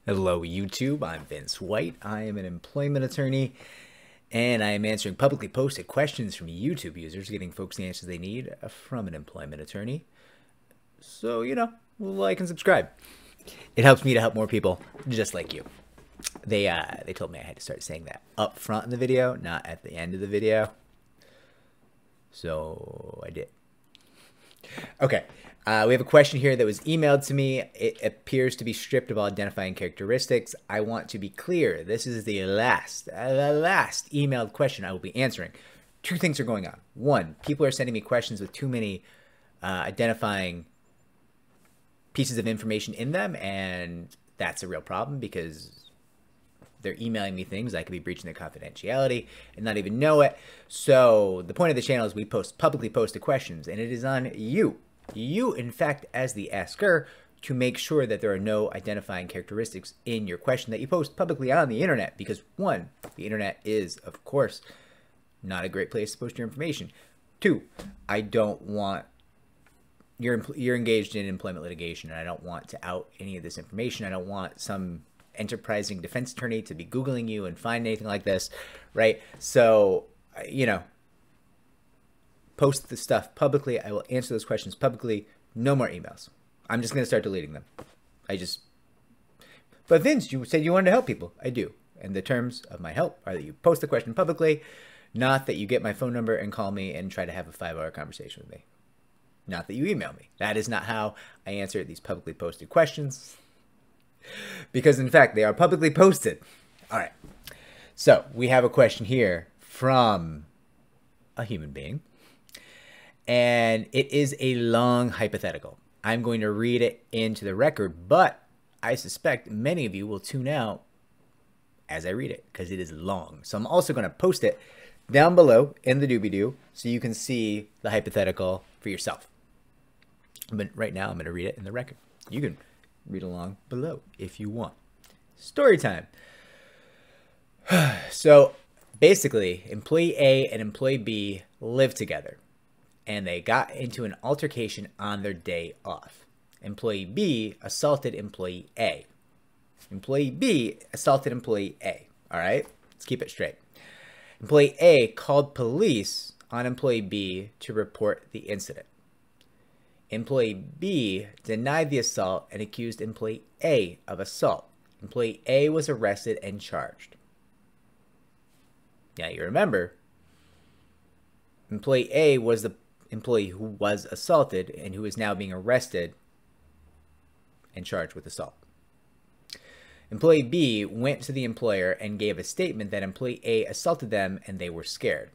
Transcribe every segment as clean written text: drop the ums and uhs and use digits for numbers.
Hello, YouTube. I'm Vince White. I am an employment attorney, and I am answering publicly posted questions from YouTube users, getting folks the answers they need from an employment attorney. So, like and subscribe. It helps me to help more people just like you. They told me I had to start saying that up front in the video, not at the end of the video. So I did. Okay. We have a question here that was emailed to me. It appears to be stripped of all identifying characteristics. I want to be clear. This is the last emailed question I will be answering. Two things are going on. One, people are sending me questions with too many identifying pieces of information in them, and that's a real problem because they're emailing me things I could be breaching their confidentiality and not even know it. So the point of the channel is we publicly post the questions, and it is on you, in fact, as the asker, to make sure that there are no identifying characteristics in your question that you post publicly on the internet. Because one, the internet is, of course, not a great place to post your information. Two, I don't want you're engaged in employment litigation, and I don't want to out any of this information. I don't want some enterprising defense attorney to be Googling you and find anything like this, right? So, post the stuff publicly. I will answer those questions publicly. No more emails. I'm just going to start deleting them. But Vince, you said you wanted to help people. I do. And the terms of my help are that you post the question publicly, not that you get my phone number and call me and try to have a 5-hour conversation with me. Not that you email me. That is not how I answer these publicly posted questions. Because, in fact, they are publicly posted. All right. So, we have a question here from a human being. And it is a long hypothetical. I'm going to read it into the record, but I suspect many of you will tune out as I read it because it is long. So I'm also going to post it down below in the doobie-doo so you can see the hypothetical for yourself. But right now I'm going to read it in the record. You can read along below if you want. Story time. So basically, employee A and employee B live together, and they got into an altercation on their day off. Employee B assaulted employee A. Employee B assaulted employee A. All right? Let's keep it straight. Employee A called police on employee B to report the incident. Employee B denied the assault and accused employee A of assault. Employee A was arrested and charged. Now you remember, employee A was the employee who was assaulted and who is now being arrested and charged with assault. Employee B went to the employer and gave a statement that employee A assaulted them and they were scared.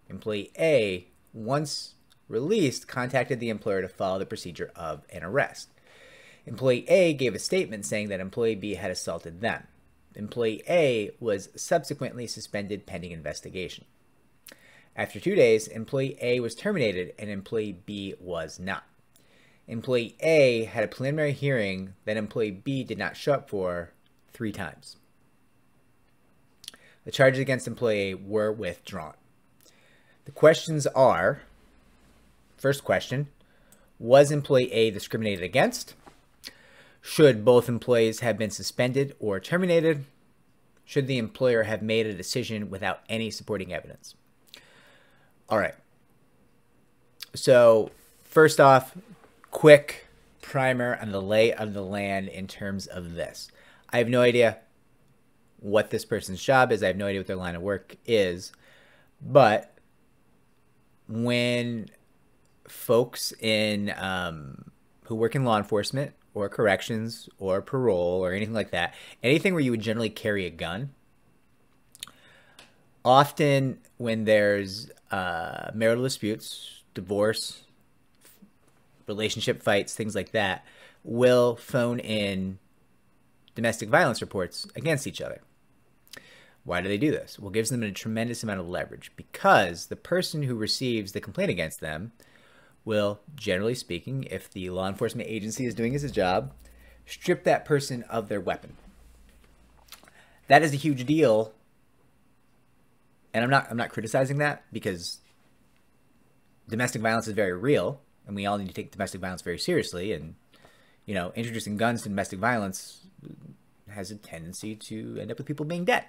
Employee A, once released, contacted the employer to follow the procedure of an arrest. Employee A gave a statement saying that employee B had assaulted them. Employee A was subsequently suspended pending investigation. After 2 days, employee A was terminated and employee B was not. Employee A had a preliminary hearing that employee B did not show up for 3 times. The charges against employee A were withdrawn. The questions are, first question, was employee A discriminated against? Should both employees have been suspended or terminated? Should the employer have made a decision without any supporting evidence? All right. So first off, quick primer on the lay of the land in terms of this. I have no idea what this person's job is. I have no idea what their line of work is. But when folks in who work in law enforcement or corrections or parole or anything like that, anything where you would generally carry a gun, often when there's marital disputes, divorce, relationship fights, things like that, will phone in domestic violence reports against each other. Why do they do this? Well, it gives them a tremendous amount of leverage because the person who receives the complaint against them will, generally speaking, if the law enforcement agency is doing its job, strip that person of their weapon. That is a huge deal. And I'm not criticizing that because domestic violence is very real and we all need to take domestic violence very seriously. And, introducing guns to domestic violence has a tendency to end up with people being dead.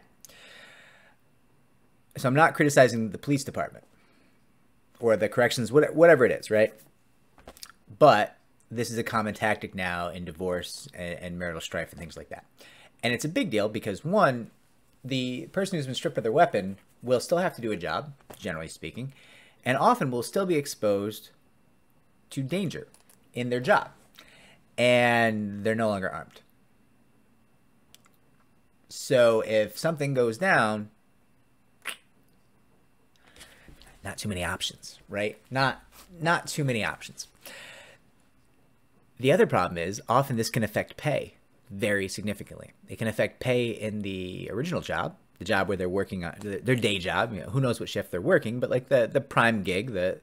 So I'm not criticizing the police department or the corrections, whatever it is, right? But this is a common tactic now in divorce and marital strife and things like that. And it's a big deal because, one, the person who's been stripped of their weapon will still have to do a job, generally speaking, and often will still be exposed to danger in their job. And they're no longer armed. So if something goes down, not too many options, right? Not too many options. The other problem is often this can affect pay very significantly. It can affect pay in the original job, the job where they're working on their day job. You know, who knows what shift they're working, but like the prime gig, the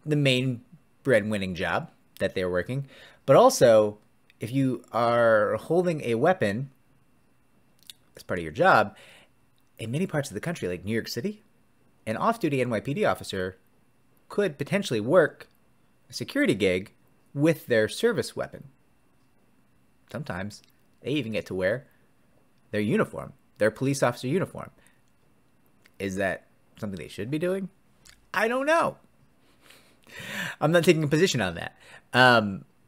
main bread-winning job that they're working. But also, if you are holding a weapon as part of your job, in many parts of the country, like New York City, an off-duty NYPD officer could potentially work a security gig with their service weapon. Sometimes they even get to wear their uniform, their police officer uniform. Is that something they should be doing? I don't know. I'm not taking a position on that.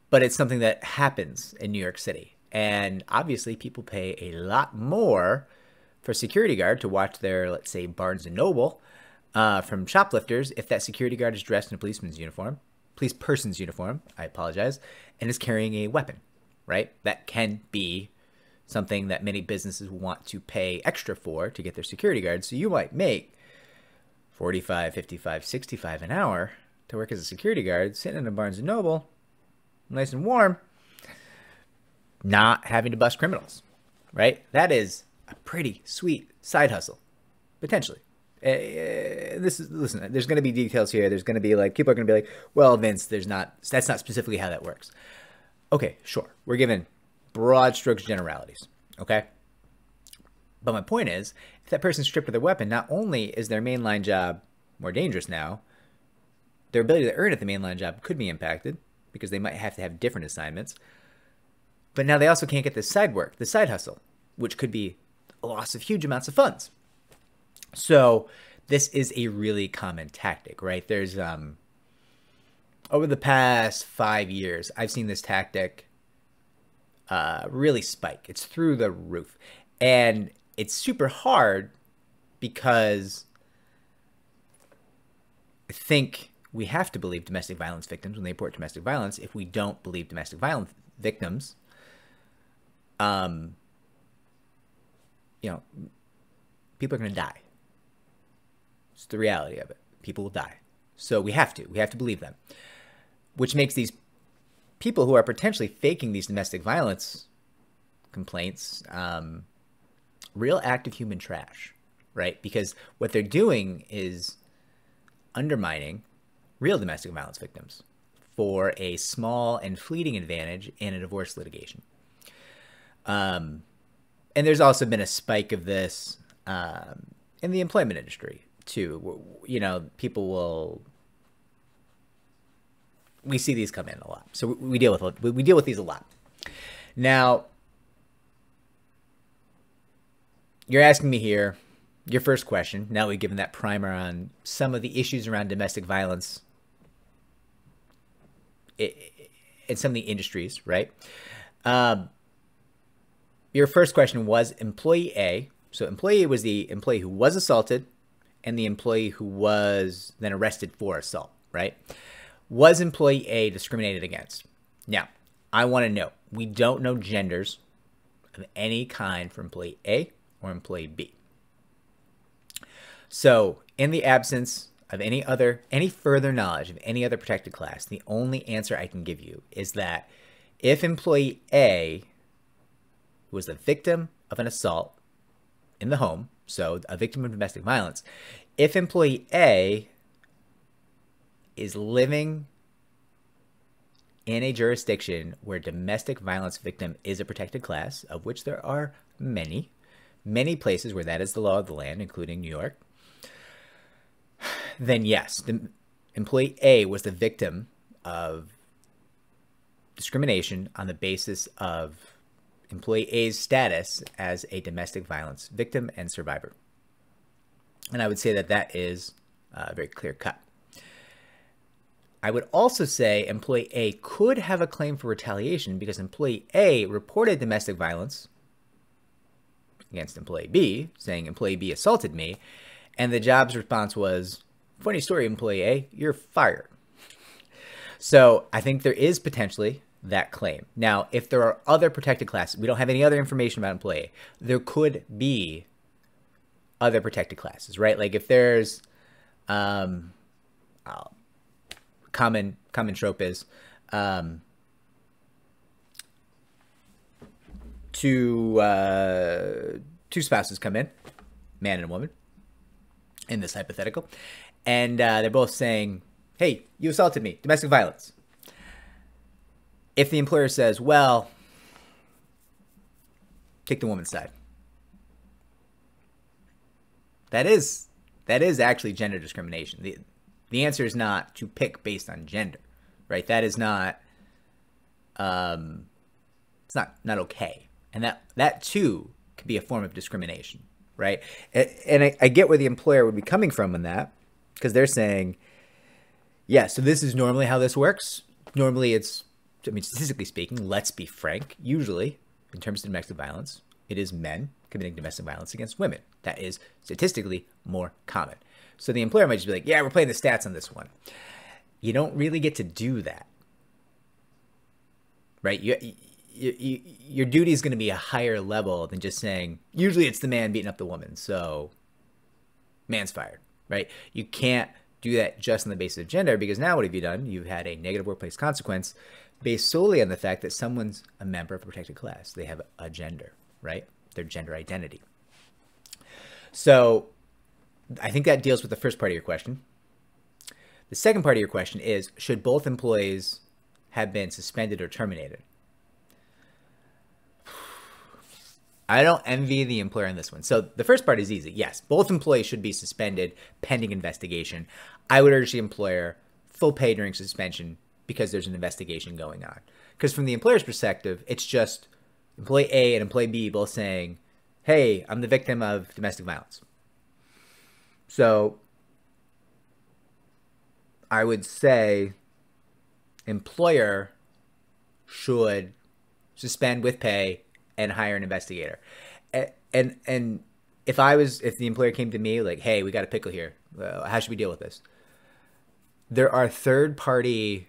But it's something that happens in New York City. And obviously people pay a lot more for a security guard to watch their, let's say, Barnes & Noble from shoplifters if that security guard is dressed in a police person's uniform, I apologize, and is carrying a weapon, right? That can be something that many businesses want to pay extra for to get their security guards. So you might make $45, $55, $65 an hour to work as a security guard, sitting in a Barnes & Noble, nice and warm, not having to bust criminals, right? That is a pretty sweet side hustle, potentially. Listen, there's going to be details here. There's going to be like, people are going to be like, well, Vince, that's not specifically how that works. Okay, sure. We're given broad strokes generalities, okay? But my point is, if that person's stripped of their weapon, not only is their mainline job more dangerous now, their ability to earn at the mainline job could be impacted because they might have to have different assignments. But now they also can't get this side work, the side hustle, which could be a loss of huge amounts of funds. So this is a really common tactic, right? There's, over the past 5 years, I've seen this tactic really spike. It's through the roof. And it's super hard because I think we have to believe domestic violence victims when they report domestic violence. If we don't believe domestic violence victims, you know, people are going to die. It's the reality of it. People will die. So we have to believe them, which makes these people who are potentially faking these domestic violence complaints real active human trash, right? Because what they're doing is undermining real domestic violence victims for a small and fleeting advantage in a divorce litigation. And there's also been a spike of this in the employment industry too. You know, we see these come in a lot. So we deal with these a lot. Now, you're asking me here, your first question, now we've given that primer on some of the issues around domestic violence in some of the industries, right? Your first question was employee A. So employee A was the employee who was assaulted and the employee who was then arrested for assault, right? Was employee A discriminated against? Now, I want to know, we don't know genders of any kind for employee A or employee B. So in the absence of any further knowledge of any other protected class, the only answer I can give you is that if employee A was the victim of an assault in the home, so a victim of domestic violence, if employee A is living in a jurisdiction where domestic violence victim is a protected class, of which there are many places where that is the law of the land, including New York, then yes, the employee A was the victim of discrimination on the basis of employee A's status as a domestic violence victim and survivor. And I would say that that is very clear cut. I would also say employee A could have a claim for retaliation because employee A reported domestic violence against employee B, saying employee B assaulted me, and the job's response was, funny story, employee A, you're fired. So I think there is potentially that claim. Now, if there are other protected classes, we don't have any other information about employee A, there could be other protected classes, right? Like if there's common trope is two spouses come in, man and a woman, in this hypothetical, and they're both saying, hey, you assaulted me, domestic violence. If the employer says, well, take the woman's side, that is actually gender discrimination. The answer is not to pick based on gender, right? That is not, it's not okay. And that too could be a form of discrimination, right? And I get where the employer would be coming from on that, because they're saying, yeah, so this is normally how this works. Normally it's, I mean, statistically speaking, let's be frank, usually in terms of domestic violence, it is men committing domestic violence against women. That is statistically more common. So the employer might just be like, yeah, we're playing the stats on this one. You don't really get to do that, right? Your duty is going to be a higher level than just saying, usually it's the man beating up the woman, so man's fired, right? You can't do that just on the basis of gender, because now what have you done? You've had a negative workplace consequence based solely on the fact that someone's a member of a protected class. They have a gender, right? Their gender identity. So I think that deals with the first part of your question. The second part of your question is, should both employees have been suspended or terminated? I don't envy the employer on this one. So the first part is easy. Yes, both employees should be suspended pending investigation. I would urge the employer full pay during suspension because there's an investigation going on. Because from the employer's perspective, it's just employee A and employee B both saying, hey, I'm the victim of domestic violence. So I would say employer should suspend with pay and hire an investigator. And if the employer came to me like, hey, we got a pickle here, how should we deal with this? There are third-party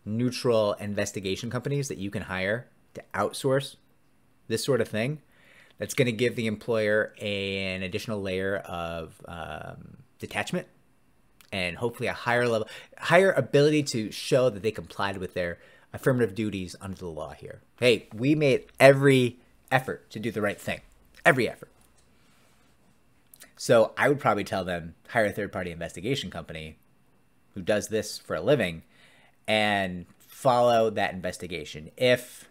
neutral investigation companies that you can hire to outsource this sort of thing. That's going to give the employer an additional layer of detachment and hopefully a higher ability to show that they complied with their affirmative duties under the law here. Hey, we made every effort to do the right thing. Every effort. So I would probably tell them, hire a third-party investigation company who does this for a living and follow that investigation. If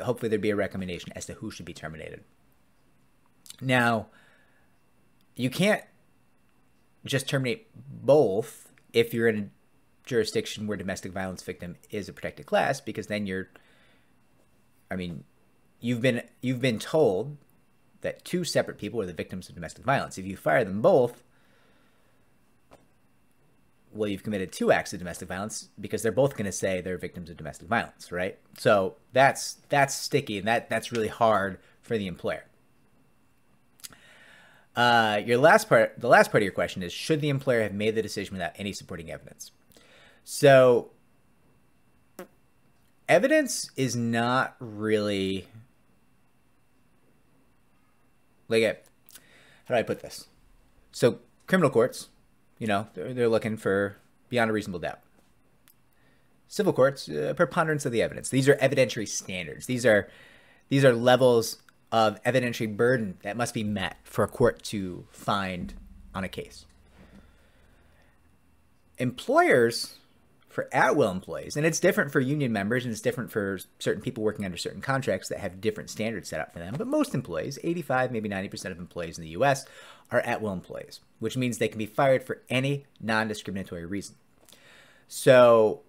hopefully there'd be a recommendation as to who should be terminated. Now, you can't just terminate both if you're in a jurisdiction where domestic violence victim is a protected class, because then you've been told that two separate people are the victims of domestic violence. If you fire them both, well, you've committed two acts of domestic violence because they're both going to say they're victims of domestic violence, right? So that's sticky, and that's really hard for the employer. The last part of your question is, should the employer have made the decision without any supporting evidence? So evidence is not really like how do I put this? So criminal courts, they're looking for beyond a reasonable doubt. Civil courts, preponderance of the evidence. These are evidentiary standards. These are levels of evidentiary burden that must be met for a court to find on a case. Employers, for at-will employees, and it's different for union members and it's different for certain people working under certain contracts that have different standards set up for them, but most employees, 85, maybe 90% of employees in the US, are at-will employees, which means they can be fired for any non-discriminatory reason. So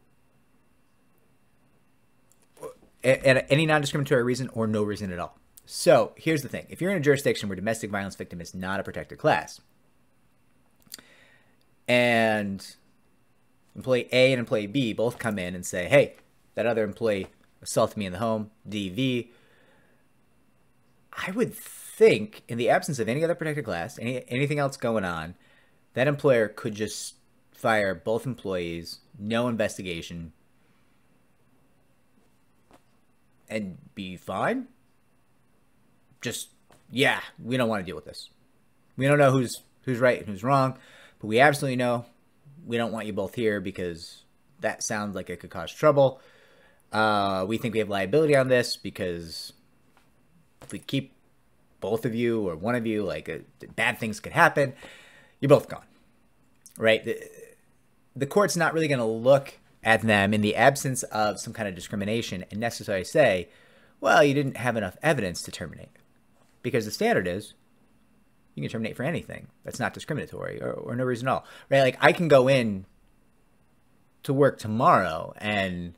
and any non-discriminatory reason or no reason at all. So here's the thing. If you're in a jurisdiction where domestic violence victim is not a protected class, and employee A and employee B both come in and say, hey, that other employee assaulted me in the home, DV, I would think in the absence of any other protected class, anything else going on, that employer could just fire both employees, no investigation, and be fine. Just, yeah, we don't want to deal with this. We don't know who's right and who's wrong, but we absolutely know we don't want you both here because that sounds like it could cause trouble. We think we have liability on this because if we keep both of you or one of you, like bad things could happen. You're both gone, right? The court's not really going to look at them in the absence of some kind of discrimination and necessarily say, well, you didn't have enough evidence to terminate. Because the standard is you can terminate for anything that's not discriminatory or no reason at all, right? Like I can go in to work tomorrow and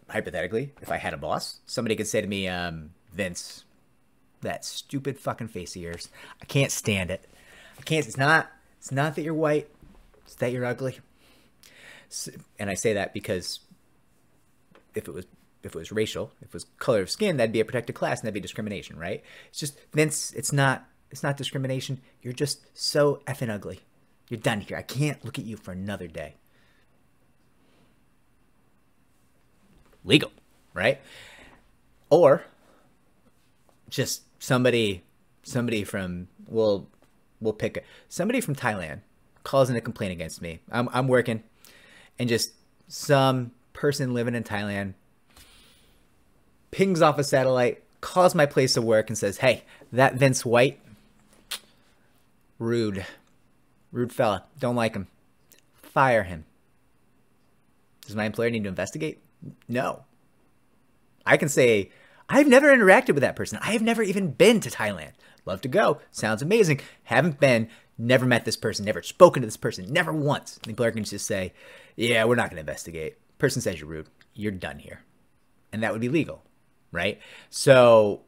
hypothetically, if I had a boss, somebody could say to me, Vince, that stupid fucking face of yours, I can't stand it. I can't, it's not that you're white, it's that you're ugly. So, and I say that because if it was racial, if it was color of skin, that'd be a protected class and that'd be discrimination, right? It's just, Vince, it's not discrimination. You're just so effing ugly. You're done here. I can't look at you for another day. Legal, right? Or just somebody from, we'll pick somebody from Thailand calls in a complaint against me. I'm working and just some person living in Thailand pings off a satellite, calls my place of work and says, hey, that Vince White, rude fella, don't like him, fire him. Does my employer need to investigate? No. I can say, I've never interacted with that person. I have never even been to Thailand. Love to go. Sounds amazing. Haven't been, never met this person, never spoken to this person, never once. The employer can just say, yeah, we're not going to investigate. Person says you're rude. You're done here. And that would be legal, right? So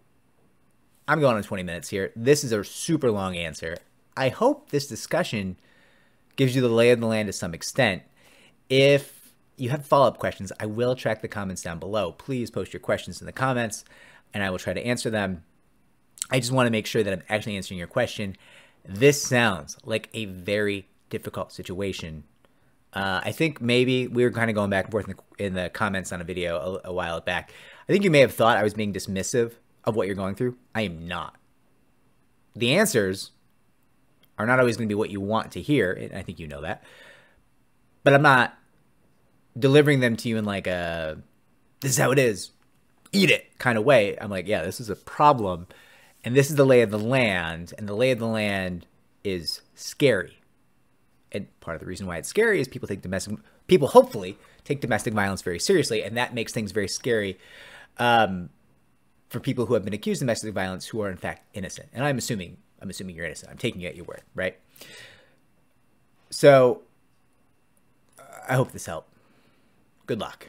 I'm going on 20 minutes here. This is a super long answer. I hope this discussion gives you the lay of the land to some extent. If you have follow-up questions, I will track the comments down below. Please post your questions in the comments and I will try to answer them. I just want to make sure that I'm actually answering your question. This sounds like a very difficult situation. I think maybe we were kind of going back and forth in the comments on a video a while back. I think you may have thought I was being dismissive of what you're going through. I am not. The answers are not always going to be what you want to hear, and I think you know that. But I'm not delivering them to you in like a, this is how it is, eat it kind of way. I'm like, yeah, this is a problem, and this is the lay of the land, and the lay of the land is scary. And part of the reason why it's scary is people hopefully take domestic violence very seriously, and that makes things very scary for people who have been accused of domestic violence who are in fact innocent. And I'm assuming you're innocent. I'm taking you at your word, right? So I hope this helped. Good luck.